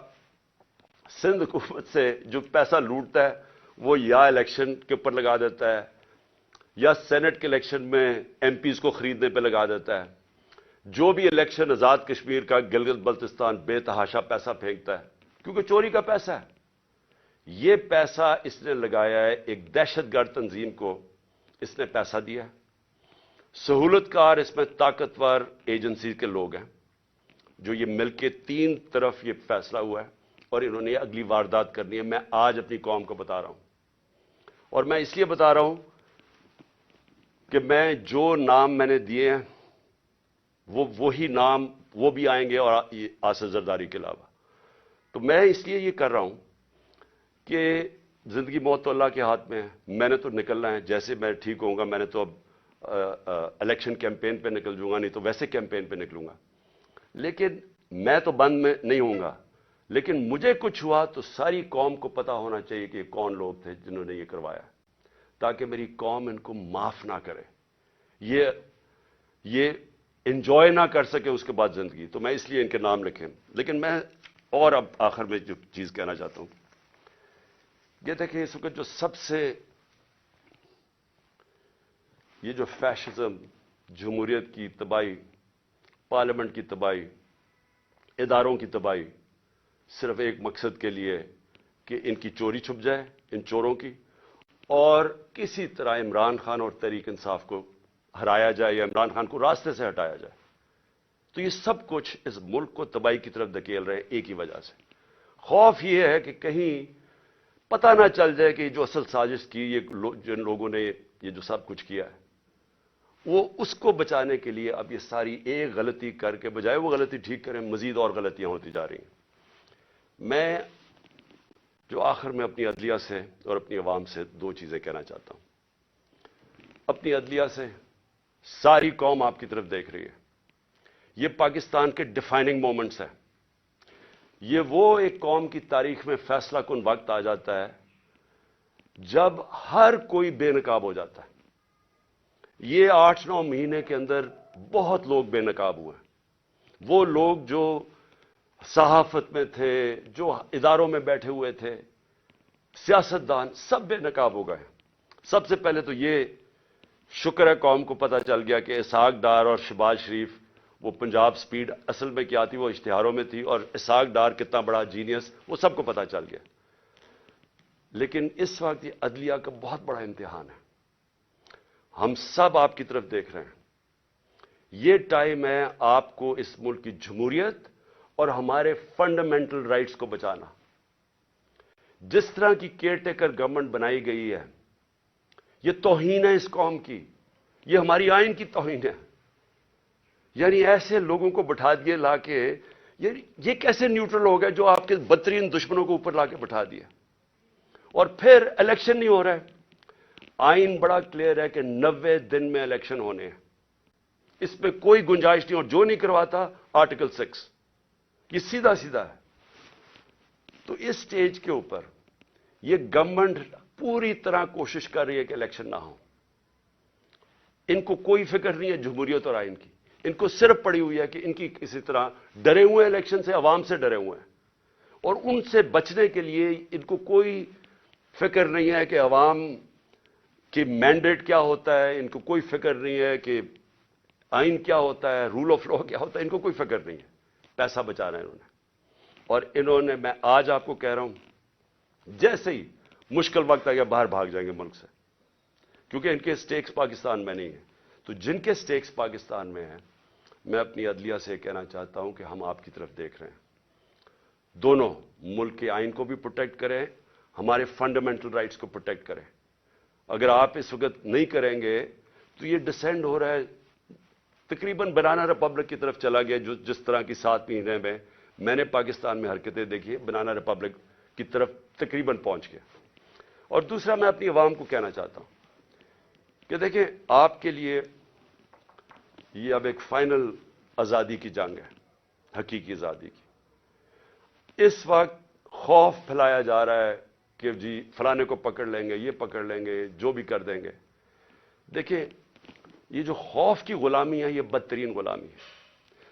سندھ حکومت سے جو پیسہ لوٹتا ہے وہ یا الیکشن کے اوپر لگا دیتا ہے یا سینٹ کے الیکشن میں ایم پیز کو خریدنے پہ لگا دیتا ہے. جو بھی الیکشن آزاد کشمیر کا, گلگت بلتستان, بے تحاشا پیسہ پھینکتا ہے کیونکہ چوری کا پیسہ ہے. یہ پیسہ اس نے لگایا ہے ایک دہشت گرد تنظیم کو, اس نے پیسہ دیا ہے. سہولت کار اس میں طاقتور ایجنسی کے لوگ ہیں جو یہ مل کے 3 طرف یہ فیصلہ ہوا ہے اور انہوں نے اگلی واردات کرنی ہے. میں آج اپنی قوم کو بتا رہا ہوں اور میں اس لیے بتا رہا ہوں کہ میں جو نام میں نے دیے ہیں وہی نام وہ بھی آئیں گے اور آصف زرداری کے علاوہ. تو میں اس لیے یہ کر رہا ہوں کہ زندگی موت تو اللہ کے ہاتھ میں ہے. میں نے تو نکلنا ہے, جیسے میں ٹھیک ہوں گا. میں نے تو اب الیکشن کیمپین پہ نکل جوں گا, نہیں تو ویسے کیمپین پہ نکلوں گا. لیکن میں تو بند میں نہیں ہوں گا. لیکن مجھے کچھ ہوا تو ساری قوم کو پتا ہونا چاہیے کہ کون لوگ تھے جنہوں نے یہ کروایا, تاکہ میری قوم ان کو معاف نہ کرے, یہ انجوائے نہ کر سکے اس کے بعد زندگی. تو میں اس لیے ان کے نام لکھیں. لیکن میں اور اب آخر میں جو چیز کہنا چاہتا ہوں یہ دیکھیں, اس وقت جو سب سے یہ جو فیشزم, جمہوریت کی تباہی, پارلیمنٹ کی تباہی, اداروں کی تباہی, صرف ایک مقصد کے لیے کہ ان کی چوری چھپ جائے, ان چوروں کی, اور کسی طرح عمران خان اور تحریک انصاف کو ہرایا جائے یا عمران خان کو راستے سے ہٹایا جائے. تو یہ سب کچھ اس ملک کو تباہی کی طرف دھکیل رہے ہیں ایک ہی وجہ سے. خوف یہ ہے کہ کہیں پتہ نہ چل جائے کہ جو اصل سازش کی, یہ جن لوگوں نے یہ جو سب کچھ کیا ہے, وہ اس کو بچانے کے لیے اب یہ ساری ایک غلطی کر کے بجائے وہ غلطی ٹھیک کریں, مزید اور غلطیاں ہوتی جا رہی ہیں. میں جو آخر میں اپنی عدلیہ سے اور اپنی عوام سے 2 چیزیں کہنا چاہتا ہوں. اپنی عدلیہ سے, ساری قوم آپ کی طرف دیکھ رہی ہے. یہ پاکستان کے ڈیفائننگ مومنٹس ہیں. یہ وہ ایک قوم کی تاریخ میں فیصلہ کن وقت آ جاتا ہے جب ہر کوئی بے نقاب ہو جاتا ہے. یہ 8-9 مہینے کے اندر بہت لوگ بے نقاب ہوئے. وہ لوگ جو صحافت میں تھے, جو اداروں میں بیٹھے ہوئے تھے, سیاستدان, سب بے نقاب ہو گئے. سب سے پہلے تو یہ شکر ہے قوم کو پتہ چل گیا کہ اسحاق ڈار اور شہباز شریف, وہ پنجاب سپیڈ اصل میں کیا تھی وہ اشتہاروں میں تھی, اور اسحاق ڈار کتنا بڑا جینیس وہ سب کو پتہ چل گیا. لیکن اس وقت یہ عدلیہ کا بہت بڑا امتحان ہے. ہم سب آپ کی طرف دیکھ رہے ہیں. یہ ٹائم ہے آپ کو اس ملک کی جمہوریت اور ہمارے فنڈامنٹل رائٹس کو بچانا. جس طرح کی کیئر ٹیکر گورنمنٹ بنائی گئی ہے, یہ توہین ہے اس قوم کی, یہ ہماری آئین کی توہین ہے. یعنی ایسے لوگوں کو بٹھا دیے لا کے, یہ کیسے نیوٹرل ہو گئے جو آپ کے بدترین دشمنوں کو اوپر لا کے بٹھا دیا, اور پھر الیکشن نہیں ہو رہا ہے. آئین بڑا کلیئر ہے کہ 90 دن میں الیکشن ہونے ہیں, اس میں کوئی گنجائش نہیں, اور جو نہیں کرواتا آرٹیکل 6. یہ سیدھا سیدھا ہے. تو اس سٹیج کے اوپر یہ گورنمنٹ پوری طرح کوشش کر رہی ہے کہ الیکشن نہ ہو. ان کو کوئی فکر نہیں ہے جمہوریت اور آئین کی. ان کو صرف پڑی ہوئی ہے کہ ان کی کسی طرح ڈرے ہوئے ہیں الیکشن سے, عوام سے ڈرے ہوئے ہیں, اور ان سے بچنے کے لیے ان کو کوئی فکر نہیں ہے کہ عوام کی مینڈیٹ کیا ہوتا ہے, ان کو کوئی فکر نہیں ہے کہ آئین کیا ہوتا ہے, رول آف لا کیا ہوتا ہے, ان کو کوئی فکر نہیں ہے. پیسہ بچانا ہے انہوں نے. اور انہوں نے, میں آج آپ کو کہہ رہا ہوں, جیسے ہی مشکل وقت آ گیا باہر بھاگ جائیں گے ملک سے, کیونکہ ان کے سٹیکس پاکستان میں نہیں ہیں. تو جن کے سٹیکس پاکستان میں ہیں, میں اپنی عدلیہ سے کہنا چاہتا ہوں کہ ہم آپ کی طرف دیکھ رہے ہیں. دونوں ملک کے آئین کو بھی پروٹیکٹ کریں, ہمارے فنڈامنٹل رائٹس کو پروٹیکٹ کریں. اگر آپ اس وقت نہیں کریں گے تو یہ ڈسینڈ ہو رہا ہے, تقریباً بنانا ریپبلک کی طرف چلا گیا. جو جس طرح کی 7 مہینے میں نے پاکستان میں حرکتیں دیکھی, بنانا ریپبلک کی طرف تقریباً پہنچ گیا. اور دوسرا, میں اپنی عوام کو کہنا چاہتا ہوں کہ دیکھیں, آپ کے لیے یہ اب ایک فائنل آزادی کی جنگ ہے, حقیقی آزادی کی. اس وقت خوف پھیلایا جا رہا ہے کہ جی فلانے کو پکڑ لیں گے, یہ پکڑ لیں گے, جو بھی کر دیں گے. دیکھیں, یہ جو خوف کی غلامی ہے, یہ بدترین غلامی ہے.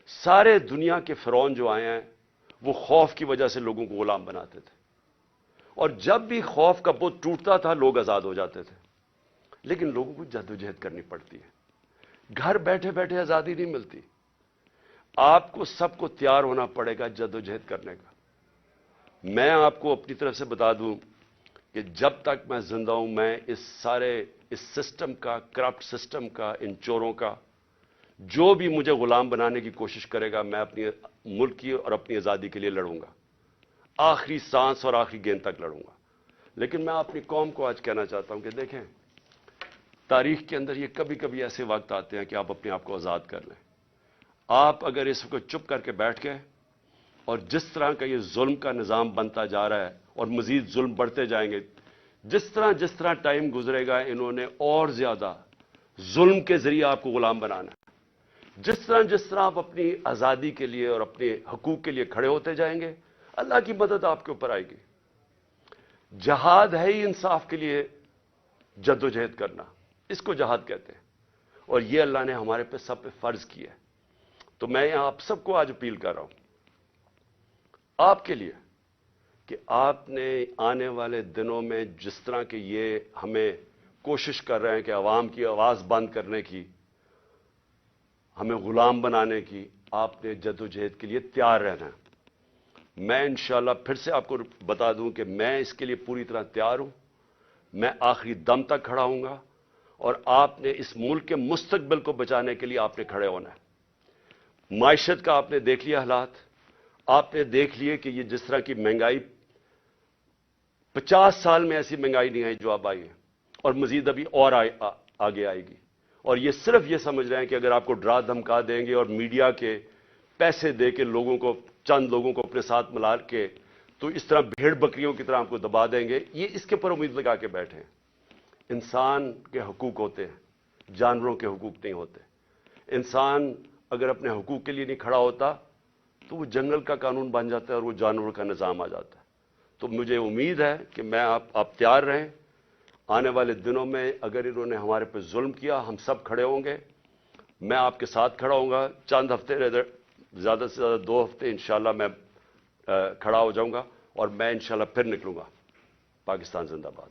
سارے دنیا کے فرعون جو آئے ہیں وہ خوف کی وجہ سے لوگوں کو غلام بناتے تھے, اور جب بھی خوف کا بت ٹوٹتا تھا لوگ آزاد ہو جاتے تھے. لیکن لوگوں کو جدوجہد کرنی پڑتی ہے, گھر بیٹھے بیٹھے آزادی نہیں ملتی. آپ کو سب کو تیار ہونا پڑے گا جدوجہد کرنے کا. میں آپ کو اپنی طرف سے بتا دوں کہ جب تک میں زندہ ہوں, میں اس سسٹم کا, کرپٹ سسٹم کا, ان چوروں کا, جو بھی مجھے غلام بنانے کی کوشش کرے گا, میں اپنی ملک کی اور اپنی آزادی کے لیے لڑوں گا. آخری سانس اور آخری گیند تک لڑوں گا. لیکن میں اپنی قوم کو آج کہنا چاہتا ہوں کہ دیکھیں, تاریخ کے اندر یہ کبھی کبھی ایسے وقت آتے ہیں کہ آپ اپنے آپ کو آزاد کر لیں. آپ اگر اس کو چپ کر کے بیٹھ گئے, اور جس طرح کا یہ ظلم کا نظام بنتا جا رہا ہے اور مزید ظلم بڑھتے جائیں گے, جس طرح ٹائم گزرے گا, انہوں نے اور زیادہ ظلم کے ذریعے آپ کو غلام بنانا ہے. جس طرح آپ اپنی آزادی کے لیے اور اپنے حقوق کے لیے کھڑے ہوتے جائیں گے, اللہ کی مدد آپ کے اوپر آئے گی. جہاد ہے ہی انصاف کے لیے جدوجہد کرنا, اس کو جہاد کہتے ہیں, اور یہ اللہ نے ہمارے پہ سب پہ فرض کیا ہے. تو میں آپ سب کو آج اپیل کر رہا ہوں آپ کے لیے کہ آپ نے آنے والے دنوں میں جس طرح کہ یہ ہمیں کوشش کر رہے ہیں کہ عوام کی آواز بند کرنے کی, ہمیں غلام بنانے کی, آپ نے جدوجہد کے لیے تیار رہنا ہے. میں انشاءاللہ پھر سے آپ کو بتا دوں کہ میں اس کے لیے پوری طرح تیار ہوں. میں آخری دم تک کھڑا ہوں گا, اور آپ نے اس ملک کے مستقبل کو بچانے کے لیے آپ نے کھڑے ہونا ہے. معیشت کا آپ نے دیکھ لیا حالات, آپ نے دیکھ لیے کہ یہ جس طرح کی مہنگائی, 50 سال میں ایسی مہنگائی نہیں آئی جو اب آئی ہے, اور مزید ابھی اور آگے آئے گی. اور یہ صرف یہ سمجھ رہے ہیں کہ اگر آپ کو ڈرا دھمکا دیں گے اور میڈیا کے پیسے دے کے چند لوگوں کو اپنے ساتھ ملا کے, تو اس طرح بھیڑ بکریوں کی طرح آپ کو دبا دیں گے, یہ اس کے پر امید لگا کے بیٹھے ہیں. انسان کے حقوق ہوتے ہیں, جانوروں کے حقوق نہیں ہوتے. انسان اگر اپنے حقوق کے لیے نہیں کھڑا ہوتا تو وہ جنگل کا قانون بن جاتا ہے اور وہ جانوروں کا نظام آ جاتا ہے. تو مجھے امید ہے کہ میں آپ تیار رہیں. آنے والے دنوں میں اگر انہوں نے ہمارے پہ ظلم کیا, ہم سب کھڑے ہوں گے. میں آپ کے ساتھ کھڑا ہوں گا. چند ہفتے, زیادہ سے زیادہ 2 ہفتے انشاءاللہ میں کھڑا ہو جاؤں گا, اور میں انشاءاللہ پھر نکلوں گا. پاکستان زندہ باد.